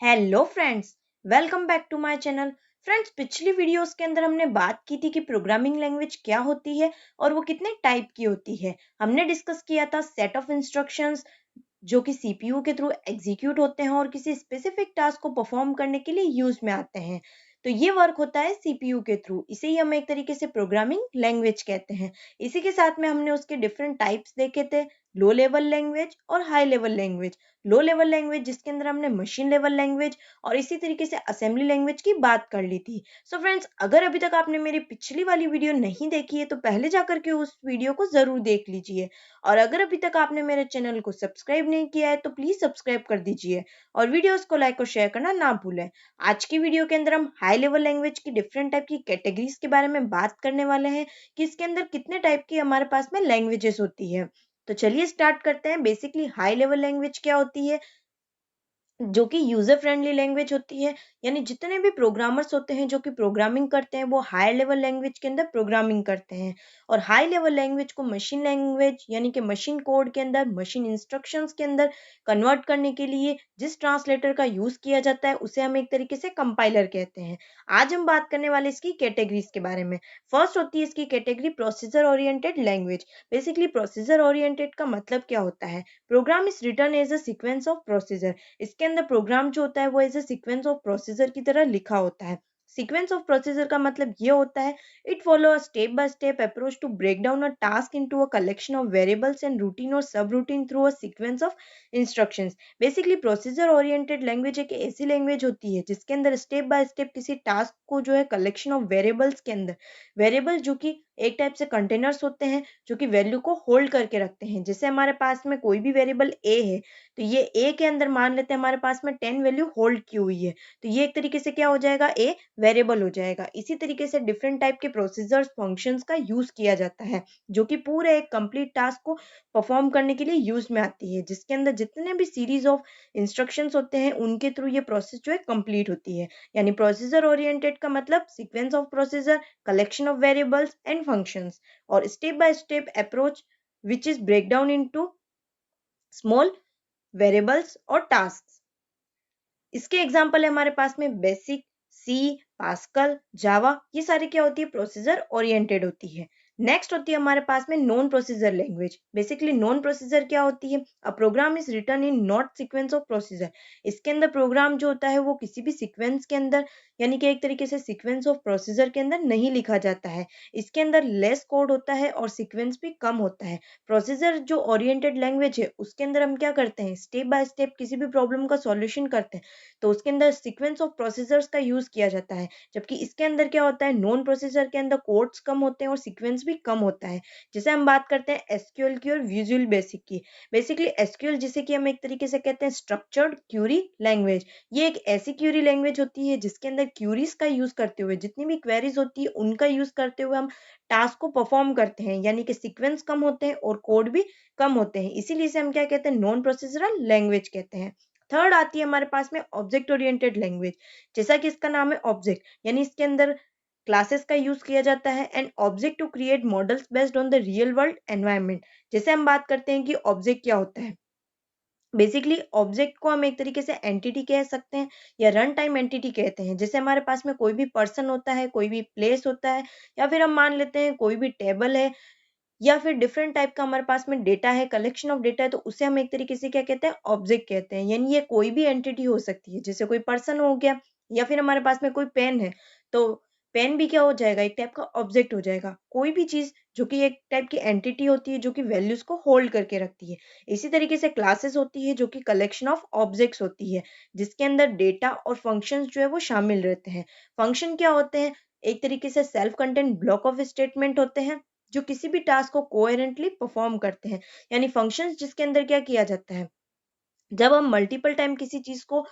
Hello friends, welcome back to my channel. Friends, पिछली videos के अंदर हमने बात की थी कि प्रोग्रामिंग लैंग्वेज क्या होती है और वो कितने टाइप की होती है। हमने डिस्कस किया था सेट ऑफ इंस्ट्रक्शंस जो कि सीपीयू के थ्रू एग्जीक्यूट होते हैं और किसी स्पेसिफिक टास्क को परफॉर्म करने के लिए यूज में आते हैं। तो ये वर्क होता है सीपीयू के थ्रू, इसे ही हम एक तरीके से प्रोग्रामिंग लैंग्वेज कहते हैं। इसी के साथ में हमने उसके डिफरेंट टाइप्स देखे थे, लो लेवल लैंग्वेज और high level language. Low level language जिसके अंदर हमने मशीन लेवल लैंग्वेज और इसी तरीके से असेंबली लैंग्वेज की बात कर ली थी। सो फ्रेंड्स, अगर अभी तक आपने मेरी पिछली वाली वीडियो नहीं देखी है तो पहले जाकर के उस वीडियो को जरूर देख लीजिए। और अगर अभी तक आपने मेरे चैनल को सब्सक्राइब नहीं किया है तो प्लीज सब्सक्राइब कर दीजिए और वीडियोस को लाइक और शेयर करना ना भूलें। आज की वीडियो के अंदर हम हाई लेवल लैंग्वेज की डिफरेंट टाइप की कैटेगरीज के बारे में बात करने वाले हैं कि इसके अंदर कितने टाइप की हमारे पास में लैंग्वेजेस होती है। तो चलिए स्टार्ट करते हैं। बेसिकली हाई लेवल लैंग्वेज क्या होती है, जो कि यूजर फ्रेंडली लैंग्वेज होती है। यानी जितने भी प्रोग्रामर्स होते हैं जो कि प्रोग्रामिंग करते हैं वो हायर लेवल लैंग्वेज के अंदर प्रोग्रामिंग करते हैं। और हाई लेवल लैंग्वेज को मशीन लैंग्वेज यानी कि मशीन कोड के अंदर, मशीन इंस्ट्रक्शंस के अंदर कन्वर्ट करने के लिए जिस ट्रांसलेटर का यूज किया जाता है उसे हम एक तरीके से कंपाइलर कहते हैं। आज हम बात करने वाले इसकी कैटेगरीज के बारे में। फर्स्ट होती है इसकी category procedure oriented language. Basically procedure oriented का मतलब क्या होता है, program is written as a sequence of procedure. इसके अंदर प्रोग्राम जो होता है वो as a sequence of procedure की तरह लिखा होता है। सीक्वेंस ऑफ प्रोसीजर का मतलब ये होता है, it follow a step by step approach to break down a task into a collection of variables and routine और subroutine through a sequence of instructions. Basically procedure oriented language एक ऐसी language होती है जिसके अंदर step by step किसी task को जो है कलेक्शन ऑफ वेरिएबल्स के अंदर, वेरिएबल जो कि एक टाइप से कंटेनर्स होते हैं जो कि वैल्यू को होल्ड करके रखते हैं। जैसे हमारे पास में कोई भी वेरिएबल ए है तो ये ए के अंदर मान लेते हैं हमारे पास में 10 वैल्यू होल्ड की हुई है, तो ये एक तरीके से क्या हो जाएगा, ए वेरिएबल हो जाएगा। इसी तरीके से डिफरेंट टाइप के प्रोसीजर्स फंक्शंस का यूज किया जाता है जो कि पूरे एक कंप्लीट टास्क को परफॉर्म करने के लिए यूज में आती है, जिसके अंदर जितने भी सीरीज ऑफ इंस्ट्रक्शंस होते हैं उनके थ्रू ये प्रोसेस जो है कंप्लीट होती है। यानी प्रोसीजर ओरिएंटेड का मतलब sequence of procedure, collection of variables and functions, और step by step approach which is break down into small variables और टास्क। इसके एग्जाम्पल है हमारे पास में बेसिक, सी, पास्कल, जावा, ये सारी क्या होती है, प्रोसीजर ओरिएंटेड होती है। नेक्स्ट होती है हमारे पास में non procedure language. Basically non procedure क्या होती है, a program is written in not sequence of procedure. इसके अंदर प्रोग्राम जो होता है वो किसी भी सीक्वेंस के अंदर, यानी कि एक तरीके से सीक्वेंस ऑफ प्रोसीजर के अंदर नहीं लिखा जाता है। इसके अंदर लेस कोड होता है और सीक्वेंस भी कम होता है। प्रोसीजर जो ओरिएंटेड लैंग्वेज है उसके अंदर हम क्या करते हैं, स्टेप बाय स्टेप किसी भी प्रॉब्लम का सॉल्यूशन करते हैं, तो उसके अंदर सीक्वेंस ऑफ प्रोसीजर्स का यूज किया जाता है। जबकि इसके अंदर क्या होता है, नॉन प्रोसीजर के अंदर कोड्स कम होते हैं और सीक्वेंस भी कम होता है। जैसे हम बात करते हैं एसक्यूएल की और विजुअल बेसिक की। बेसिकली एसक्यूएल जिसे कि हम एक तरीके से कहते हैं स्ट्रक्चर्ड क्यूरी लैंग्वेज, ये एक ऐसी क्यूरी लैंग्वेज होती है जिसके अंदर क्यूरीज का यूज करते हुए, जितनी भी क्वेरीज होती है उनका यूज करते हुए हम टास्क को परफॉर्म करते हैं। यानी कि सीक्वेंस कम होते हैं और कोड भी कम होते हैं, इसीलिए इसे हम क्या कहते हैं, नॉन प्रोसीजरल लैंग्वेज कहते हैं। थर्ड आती है हमारे पास में ऑब्जेक्ट ओरिएंटेड लैंग्वेज। जैसा कि इसका नाम है ऑब्जेक्ट, यानी इसके अंदर क्लासेस का यूज किया जाता है and object to create models based on the real world environment. जैसे हम बात करते हैं कि ऑब्जेक्ट क्या होता है, बेसिकली ऑब्जेक्ट को हम एक तरीके से एंटिटी कह सकते हैं या रन टाइम एंटिटी कहते हैं। जैसे हमारे पास में कोई भी पर्सन होता है, कोई भी प्लेस होता है, या फिर हम मान लेते हैं कोई भी टेबल है, या फिर डिफरेंट टाइप का हमारे पास में डेटा है, कलेक्शन ऑफ डेटा है, तो उसे हम एक तरीके से क्या कहते हैं, ऑब्जेक्ट कहते हैं। यानी ये कोई भी एंटिटी हो सकती है, जैसे कोई पर्सन हो गया, या फिर हमारे पास में कोई पेन है, तो पेन भी क्या हो जाएगा, एक टाइप का ऑब्जेक्ट हो जाएगा। कोई भी चीज जो कि एक टाइप की एंटिटी होती है जो कि वैल्यूज को होल्ड करके रखती है। इसी तरीके से क्लासेस होती है जो कि कलेक्शन ऑफ ऑब्जेक्ट्स होती है, जिसके अंदर डेटा और फंक्शंस जो है वो शामिल रहते हैं। फंक्शन क्या होते हैं, एक तरीके से self content block of statement होते हैं जो किसी भी टास्क को कोहेरेंटली परफॉर्म करते हैं। यानी फंक्शंस जिसके अंदर क्या किया जाता है, जब हम मल्टीपल टाइम किसी चीज को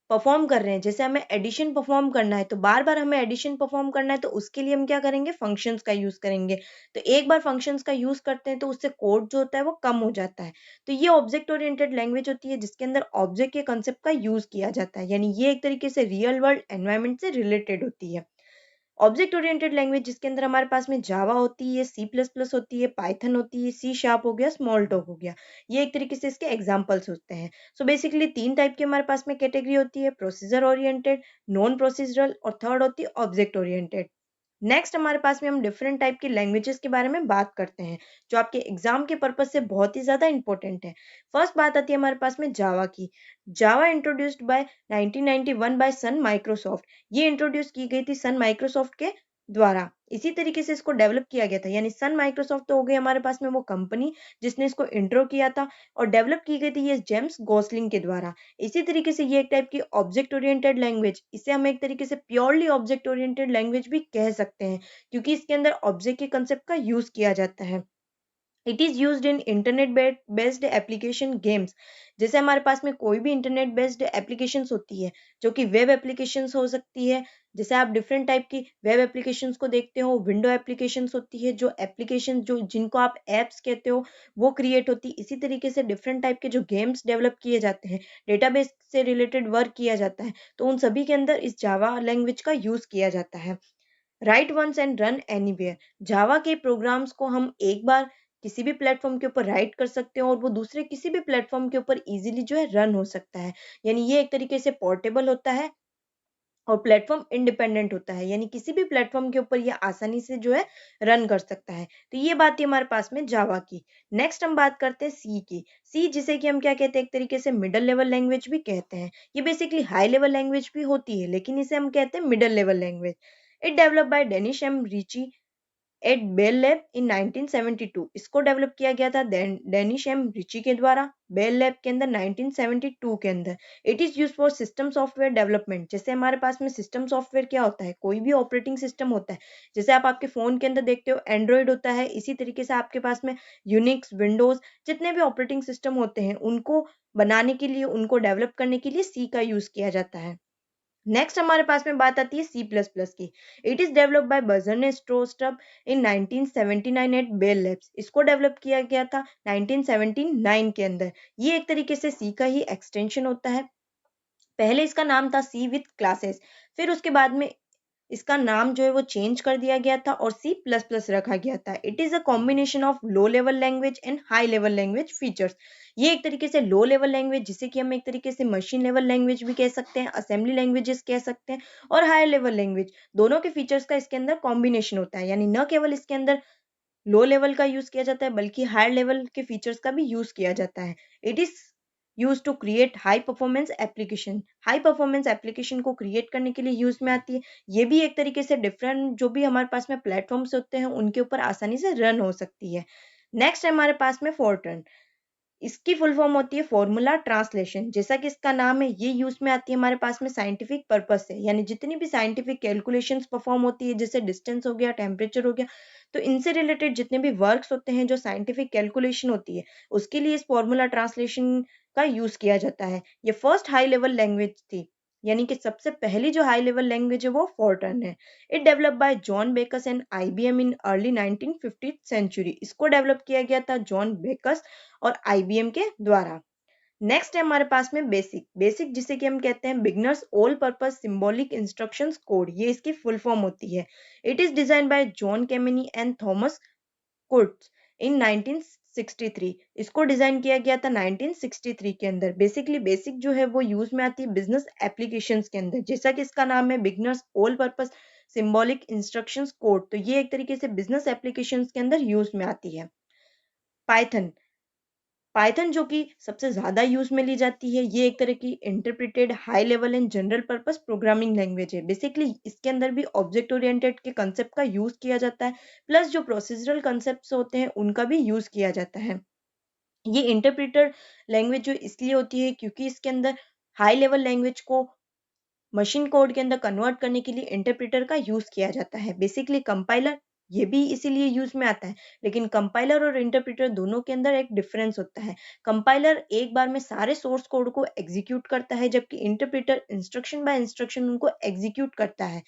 परफॉर्म कर रहे हैं, जैसे हमें एडिशन परफॉर्म करना है, तो बार बार हमें एडिशन परफॉर्म करना है, तो उसके लिए हम क्या करेंगे, फंक्शंस का यूज करेंगे। तो एक बार फंक्शंस का यूज करते हैं तो उससे कोड जो होता है वो कम हो जाता है। तो ये ऑब्जेक्ट ओरिएंटेड लैंग्वेज होती है जिसके अंदर ऑब्जेक्ट के कंसेप्ट का यूज किया जाता है। यानी ये एक तरीके से रियल वर्ल्ड एनवायरनमेंट से रिलेटेड होती है। ऑब्जेक्ट ओरिएंटेड लैंग्वेज जिसके अंदर हमारे पास में जावा होती है, सी प्लस प्लस होती है, पाइथन होती है, सी शार्प हो गया, स्मॉल टॉक हो गया। ये एक तरीके से इसके एग्जाम्पल्स होते हैं। सो बेसिकली 3 टाइप की हमारे पास में कैटेगरी होती है, प्रोसीजर ओरिएंटेड, नॉन प्रोसीजरल और थर्ड होती है ऑब्जेक्ट ओरिएंटेड। नेक्स्ट हमारे पास में हम डिफरेंट टाइप की लैंग्वेजेस के बारे में बात करते हैं जो आपके एग्जाम के पर्पज से बहुत ही ज्यादा इंपॉर्टेंट है। फर्स्ट बात आती है हमारे पास में जावा की। Java introduced by 1991 by Sun Microsoft. ये इंट्रोड्यूस की गई थी सन माइक्रोसॉफ्ट के द्वारा। इसी तरीके से इसको डेवलप किया गया था, यानी सन माइक्रोसॉफ्ट तो हो गई हमारे पास में वो कंपनी जिसने इसको इंट्रो किया था, और डेवलप की गई थी ये जेम्स गॉसलिंग के द्वारा। इसी तरीके से ये एक टाइप की ऑब्जेक्ट ओरिएंटेड लैंग्वेज, इसे हम एक तरीके से प्योरली ऑब्जेक्ट ओरिएंटेड लैंग्वेज भी कह सकते हैं, क्योंकि इसके अंदर ऑब्जेक्ट के कंसेप्ट का यूज किया जाता है। It is used in internet based application games. जैसे हमारे पास में कोई भी इंटरनेट बेस्ड एप्लीकेशंस होती है, जो कि वेब एप्लीकेशंस हो सकती है। जैसे आप डिफरेंट टाइप की वेब एप्लीकेशंस को देखते हो, विंडो एप्लीकेशंस होती है, जो एप्लीकेशन जो जिनको आप एप्स कहते हो, वो क्रिएट होती है। इसी तरीके से डिफरेंट टाइप के जो गेम्स डेवलप किए जाते हैं, डेटाबेस से रिलेटेड वर्क किया जाता है, तो उन सभी के अंदर इस जावा लैंग्वेज का यूज किया जाता है। Write once and run anywhere. Java के प्रोग्राम्स को हम एक बार किसी भी प्लेटफॉर्म के ऊपर राइट कर सकते हैं और वो दूसरे किसी भी प्लेटफॉर्म के ऊपर इजीली जो है रन हो सकता है। यानी ये एक तरीके से पोर्टेबल होता है और प्लेटफॉर्म इंडिपेंडेंट होता है, यानी किसी भी प्लेटफॉर्म के ऊपर ये आसानी से जो है रन कर सकता है। तो ये बात थी हमारे पास में जावा की। नेक्स्ट हम बात करते हैं सी की। सी जिसे कि हम क्या कहते हैं, एक तरीके से मिडिल लेवल लैंग्वेज भी कहते हैं। ये बेसिकली हाई लेवल लैंग्वेज भी होती है, लेकिन इसे हम कहते हैं middle level language. It develop by Dennis M Ritchie at Bell Lab in 1972। इसको डेवलप किया गया था डेनिश एम रिची के द्वारा बेल लैब के अंदर 1972 के अंदर। It is use for system software development. जैसे हमारे पास में सिस्टम सॉफ्टवेयर क्या होता है, कोई भी ऑपरेटिंग सिस्टम होता है। जैसे आप आपके फोन के अंदर देखते हो एंड्रॉइड होता है, इसी तरीके से आपके पास में यूनिक्स, विंडोज, जितने भी ऑपरेटिंग सिस्टम होते हैं, उनको बनाने के लिए, उनको डेवलप करने के लिए सी का यूज किया जाता है। नेक्स्ट हमारे पास में बात आती है सी प्लस प्लस की। It is developed by Bjarne Stroustrup in 1979 at Bell Labs. इसको डेवलप किया गया था 1979 के अंदर। ये एक तरीके से सी का ही एक्सटेंशन होता है। पहले इसका नाम था सी विथ क्लासेस, फिर उसके बाद में इसका नाम जो है वो चेंज कर दिया गया था और सी प्लस प्लस रखा गया था। It is a combination of low level language and high level language features. ये एक तरीके से लो लेवल लैंग्वेज, जिसे कि हम एक तरीके से मशीन लेवल लैंग्वेज भी कह सकते हैं, असेंबली लैंग्वेजेस कह सकते हैं, और हाई लेवल लैंग्वेज, दोनों के फीचर्स का इसके अंदर कॉम्बिनेशन होता है। यानी न केवल इसके अंदर लो लेवल का यूज किया जाता है, बल्कि हायर लेवल के फीचर्स का भी यूज किया जाता है। It is use to create high performance application. High performance application को क्रिएट करने के लिए यूज में आती है। ये भी एक तरीके से डिफरेंट जो भी हमारे पास में प्लेटफॉर्म्स होते हैं, उनके ऊपर आसानी से रन हो सकती है। नेक्स्ट है हमारे पास में फोर्ट्रन। इसकी फुल फॉर्म होती है फॉर्मूला ट्रांसलेशन। जैसा कि इसका नाम है, ये यूज में आती है हमारे पास में साइंटिफिक पर्पज से, यानी जितनी भी साइंटिफिक कैलकुलेशंस परफॉर्म होती है, जैसे डिस्टेंस हो गया, टेम्परेचर हो गया, तो इनसे रिलेटेड जितने भी वर्क्स होते हैं, जो साइंटिफिक कैलकुलेशन होती है, उसके लिए इस फॉर्मूला ट्रांसलेशन का यूज किया जाता है। ये फर्स्ट हाई लेवल लैंग्वेज थी, यानी कि सबसे पहली जो हाई लेवल लैंग्वेज है वो फोर्ट्रन है। It develop by John Backus and IBM in early 1950 century. इसको डेवलप किया गया था जॉन बेकस और आईबीएम के द्वारा। नेक्स्ट है हमारे पास में बेसिक। बेसिक जिसे कि हम कहते हैं beginners all purpose symbolic instructions code, ये इसकी फुल फॉर्म होती है। It is design by John Kemeny and Thomas Kurtz in 1963। इसको डिजाइन किया गया था 1963 के अंदर। बेसिकली बेसिक जो है वो यूज में आती है बिजनेस एप्लीकेशंस के अंदर। जैसा कि इसका नाम है beginners all purpose symbolic instructions code, तो ये एक तरीके से बिजनेस एप्लीकेशंस के अंदर यूज में आती है। पाइथन। पाइथन जो कि सबसे ज्यादा यूज में ली जाती है, ये एक तरह की interpreted high level and general purpose programming language है। बेसिकली इसके अंदर भी ऑब्जेक्ट ओरिएंटेड के कंसेप्ट का यूज किया जाता है, प्लस जो प्रोसीजरल कंसेप्ट होते हैं उनका भी यूज किया जाता है। ये इंटरप्रिटर लैंग्वेज जो इसलिए होती है क्योंकि इसके अंदर हाई लेवल लैंग्वेज को मशीन कोड के अंदर कन्वर्ट करने के लिए इंटरप्रेटर का यूज किया जाता है। बेसिकली कंपाइलर ये भी इसीलिए यूज में आता है, लेकिन कंपाइलर और इंटरप्रेटर दोनों के अंदर एक डिफरेंस होता है। कंपाइलर एक बार में सारे सोर्स कोड को एग्जीक्यूट करता है, जबकि इंटरप्रेटर इंस्ट्रक्शन बाय इंस्ट्रक्शन उनको एग्जीक्यूट करता है।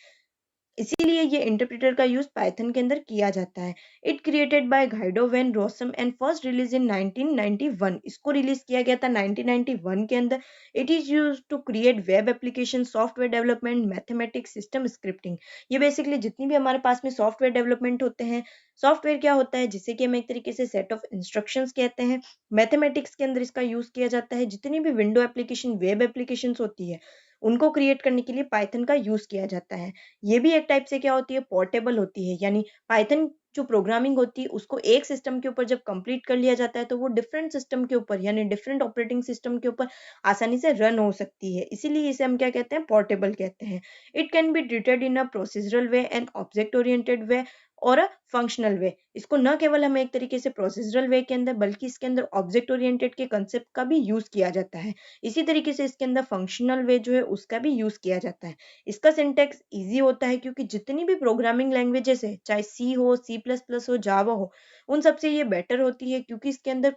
इसीलिए ये इंटरप्रेटर का यूज पाइथन के अंदर किया जाता है। It created by Guido van Rossum and first release in 1991। इसको रिलीज किया गया था 1991 के अंदर। It is use to create web application, software development, mathematics, system scripting. ये बेसिकली जितनी भी हमारे पास में सॉफ्टवेयर डेवलपमेंट होते हैं, सॉफ्टवेयर क्या होता है जिसे कि हम एक तरीके से सेट ऑफ इंस्ट्रक्शंस कहते हैं। मैथमेटिक्स के अंदर इसका यूज किया जाता है। जितनी भी विंडो एप्लीकेशन, वेब एप्लीकेशन होती है, उनको क्रिएट करने के लिए पाइथन का यूज किया जाता है। ये भी एक टाइप से क्या होती है, पोर्टेबल होती है। यानी पाइथन जो प्रोग्रामिंग होती है उसको एक सिस्टम के ऊपर जब कंप्लीट कर लिया जाता है तो वो डिफरेंट सिस्टम के ऊपर यानी डिफरेंट ऑपरेटिंग सिस्टम के ऊपर आसानी से रन हो सकती है। इसीलिए इसे हम क्या कहते हैं, पोर्टेबल कहते हैं। It can be treated in a procedural way and object oriented way और अ फंक्शनल वे। इसको न केवल हमें एक तरीके से प्रोसीजरल वे के अंदर बल्कि इसके अंदर ऑब्जेक्ट ओरिएंटेड के कंसेप्ट का भी यूज किया जाता है। इसी तरीके से इसके अंदर फंक्शनल वे जो है उसका भी यूज किया जाता है। इसका सिंटैक्स इजी होता है क्योंकि जितनी भी प्रोग्रामिंग लैंग्वेजेस है, चाहे सी हो, सी प्लस प्लस हो, जावा हो, उन सबसे ये बेटर होती है क्योंकि इसके अंदर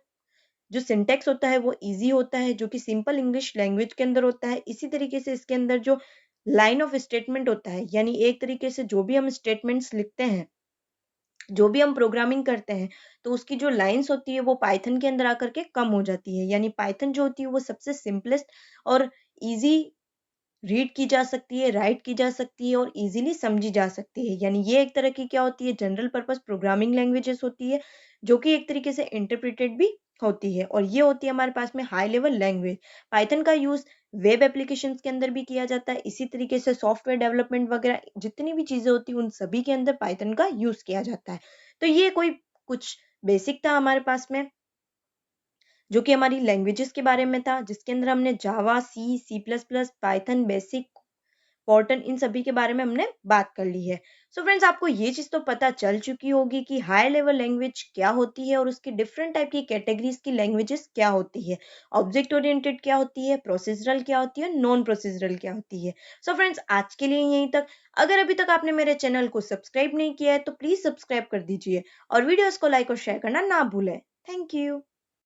जो सिंटैक्स होता है वो इजी होता है, जो कि सिंपल इंग्लिश लैंग्वेज के अंदर होता है। इसी तरीके से इसके अंदर जो लाइन ऑफ स्टेटमेंट होता है, यानी एक तरीके से जो भी हम स्टेटमेंट्स लिखते हैं, जो भी हम प्रोग्रामिंग करते हैं, तो उसकी जो लाइंस होती है वो पाइथन के अंदर आकर के कम हो जाती है। यानी पाइथन जो होती है वो सबसे सिंपलेस्ट और इजी रीड की जा सकती है, राइट की जा सकती है और इजीली समझी जा सकती है। यानी ये एक तरह की क्या होती है, जनरल पर्पस प्रोग्रामिंग लैंग्वेजेस होती है, जो कि एक तरीके से इंटरप्रेटेड भी होती है। और ये होती है हमारे पास में हाई लेवल लैंग्वेज। पाइथन का यूज वेब एप्लीकेशंस के अंदर भी किया जाता है। इसी तरीके से सॉफ्टवेयर डेवलपमेंट वगैरह जितनी भी चीजें होती हैं उन सभी के अंदर पाइथन का यूज किया जाता है। तो ये कोई कुछ बेसिक था हमारे पास में, जो कि हमारी लैंग्वेजेस के बारे में था, जिसके अंदर हमने Java, C, C plus plus, Python, BASIC, Fortran, इन सभी के बारे में हमने बात कर ली है। सो फ्रेंड्स, आपको ये चीज तो पता चल चुकी होगी कि हाई लेवल लैंग्वेज क्या होती है और उसकी डिफरेंट टाइप की कैटेगरीज की लैंग्वेजेस क्या होती है, ऑब्जेक्ट ओरिएंटेड क्या होती है, प्रोसीजरल क्या होती है, नॉन प्रोसीजरल क्या होती है। सो फ्रेंड्स, आज के लिए यहीं तक। अगर अभी तक आपने मेरे चैनल को सब्सक्राइब नहीं किया है तो प्लीज सब्सक्राइब कर दीजिए और वीडियोस को लाइक और शेयर करना ना भूलें। Thank you.